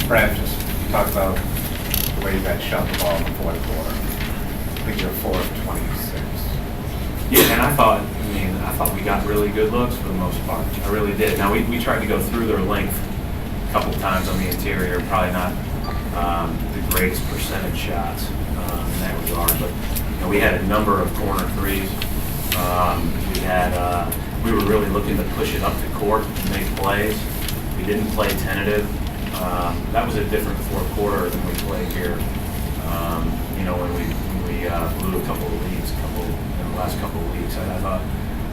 Brad, you talked about the way you guys shot the ball in the fourth quarter. I think you're 4 of 26. Yeah, and I thought we got really good looks for the most part. I really did. Now, we tried to go through their length a couple of times on the interior, probably not the greatest percentage shots in that regard, but we had a number of corner threes. We were really looking to push it up the court and make plays. We didn't play tentative. That was a different fourth quarter than we played here. When we blew a couple of leads in the last couple of weeks, I thought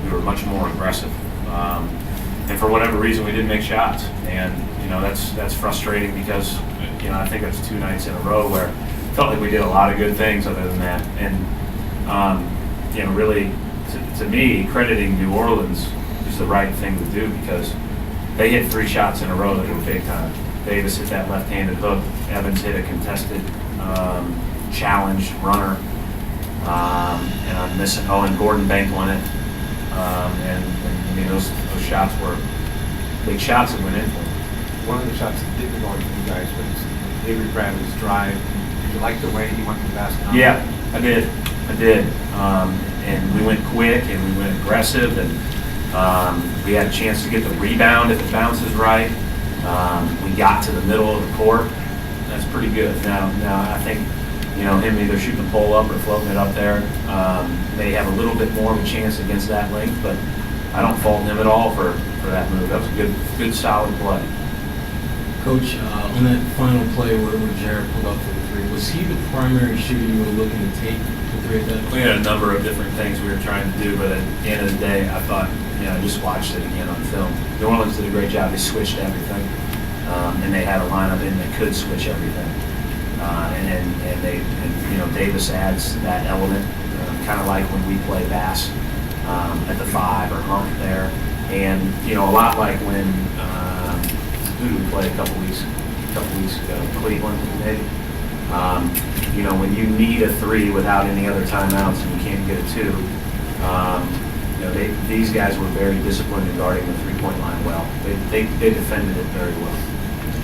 we were much more aggressive. And for whatever reason, we didn't make shots. And that's frustrating because I think that's 2 nights in a row where it felt like we did a lot of good things other than that. And really, to me, crediting New Orleans is the right thing to do because they hit 3 shots in a row that were big time. Davis hit that left-handed hook. Evans hit a contested, challenged runner. And I'm missing. Oh, and Gordon banked on it. Those shots were big shots that went in for him. One of the shots that didn't go in for you guys was Avery Bradley's drive. Did you like the way he went to the basket? Yeah, I did. And we went quick and we went aggressive, and we had a chance to get the rebound if it bounces right. We got to the middle of the court. That's pretty good. Now I think him either shooting the pole up or floating it up there may have a little bit more of a chance against that length, but I don't fault him at all for that move. That was a good solid play. Coach, on that final play where Jared pulled up for the 3, was he the primary shooter you were looking to take the 3 at that point? We had a number of different things we were trying to do, but at the end of the day, I thought, I just watched it again on film. New Orleans did a great job. They switched everything, and they had a lineup in that could switch everything. And Davis adds that element, kind of like when we play Bass at the 5 or Hump there, and a lot like when who did we play a couple weeks ago? Cleveland, maybe. When you need a 3 without any other timeouts and you can't get a 2, these guys were very disciplined in guarding the 3-point line well. They defended it very well.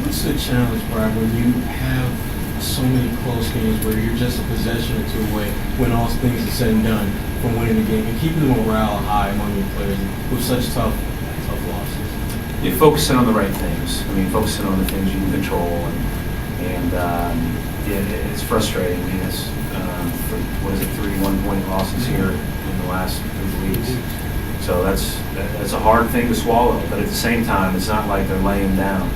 What's the challenge, Brian, when you have so many close games where you're just a possession or 2 away when all things are said and done from winning the game and keeping the morale high among your players with such tough losses? You're focusing on the right things. Focusing on the things you can control, and it's frustrating. It's 3 1-point losses here in the last 3 weeks. So that's a hard thing to swallow. But at the same time, it's not like they're laying down.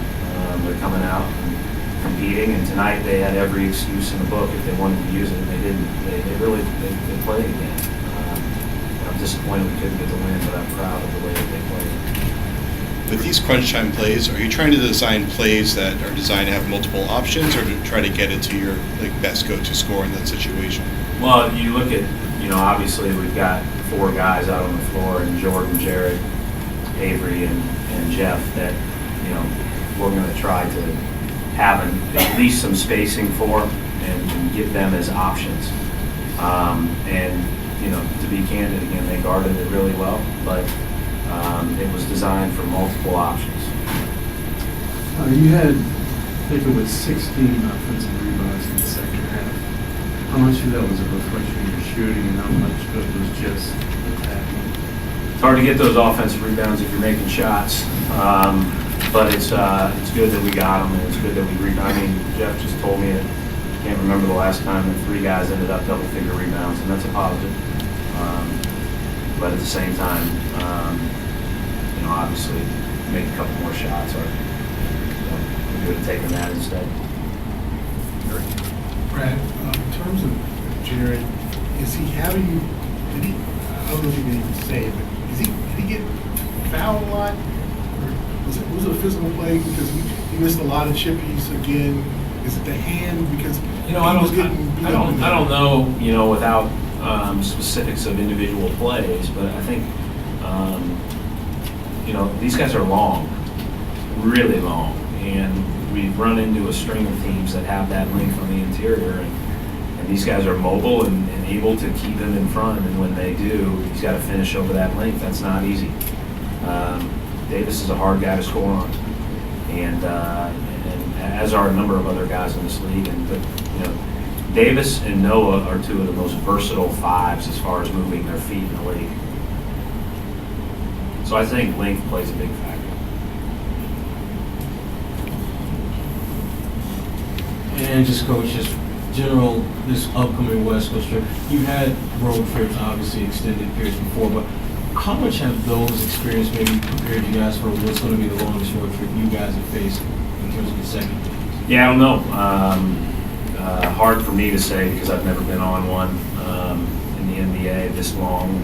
They're coming out and competing. And tonight they had every excuse in the book if they wanted to use it. They didn't. They played again. I'm disappointed we couldn't get the win, but I'm proud of the way that they played. With these crunch time plays, are you trying to design plays that are designed to have multiple options, or to try to get it to your best go-to score in that situation? Well, you look at, obviously we've got 4 guys out on the floor, and Jordan, Jared, Avery, and Jeff that, we're going to try to have at least some spacing for and give them as options. To be candid, again, they guarded it really well, but it was designed for multiple options. You had, I think it was 16 offensive rebounds in the second half. How much of that was a reflection of your shooting and how much of it was just attacking? It's hard to get those offensive rebounds if you're making shots, but it's good that we got them, and it's good that we rebound. Jeff just told me that I can't remember the last time that 3 guys ended up double-figure rebounds, and that's a positive. But at the same time, obviously, make a couple more shots, or we would have taken that instead. Brad, in terms of Jared, is he having? I don't know if you can even say it, but did he get fouled a lot? Or was it a physical play because he missed a lot of chippies again? Is it the hand because I don't know. Without specifics of individual plays, but I think these guys are long, really long, and we've run into a string of teams that have that length on the interior, and these guys are mobile and able to keep him in front, and when they do, he's got to finish over that length. That's not Davis is a hard guy to score on, and as are a number of other guys in this league. But Davis and Noah are two of the most versatile fives as far as moving their feet in the league. So I think length plays a big factor. And just coach, just general, this upcoming West Coast trip, you had road trips, obviously extended periods before, but how much have those experiences maybe prepared you guys for what's going to be the longest road trip you guys have faced in terms of the second? Yeah, I don't know. Hard for me to say because I've never been on one in the NBA this long.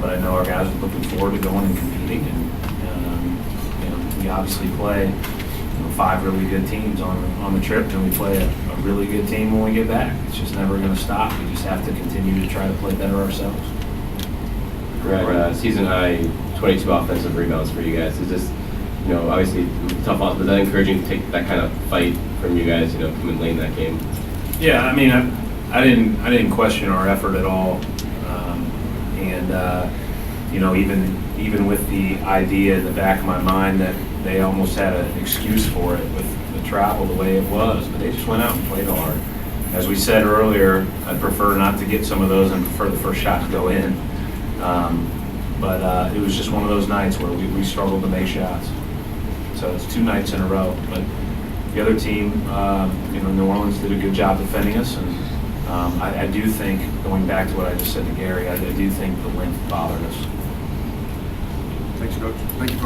But I know our guys are looking forward to going and competing, and we obviously play 5 really good teams on the trip, and we play a really good team when we get back. It's just never going to stop. We just have to continue to try to play better ourselves. Greg, season high 22 offensive rebounds for you guys. Is this, obviously tough off, but that encouraging to take that kind of fight from you guys, coming late in that game? Yeah, I mean, I didn't question our effort at all, even with the idea in the back of my mind that they almost had an excuse for it with the travel the way it was, but they just went out and played hard. As we said earlier, I'd prefer not to get some of those and prefer the first shot to go in. But it was just one of those nights where we struggled to make shots. So it's 2 nights in a row. But the other team, New Orleans did a good job defending us. And I do think, going back to what I just said to Gary, I do think the length bothered us. Thanks, Coach. Thank you, Coach.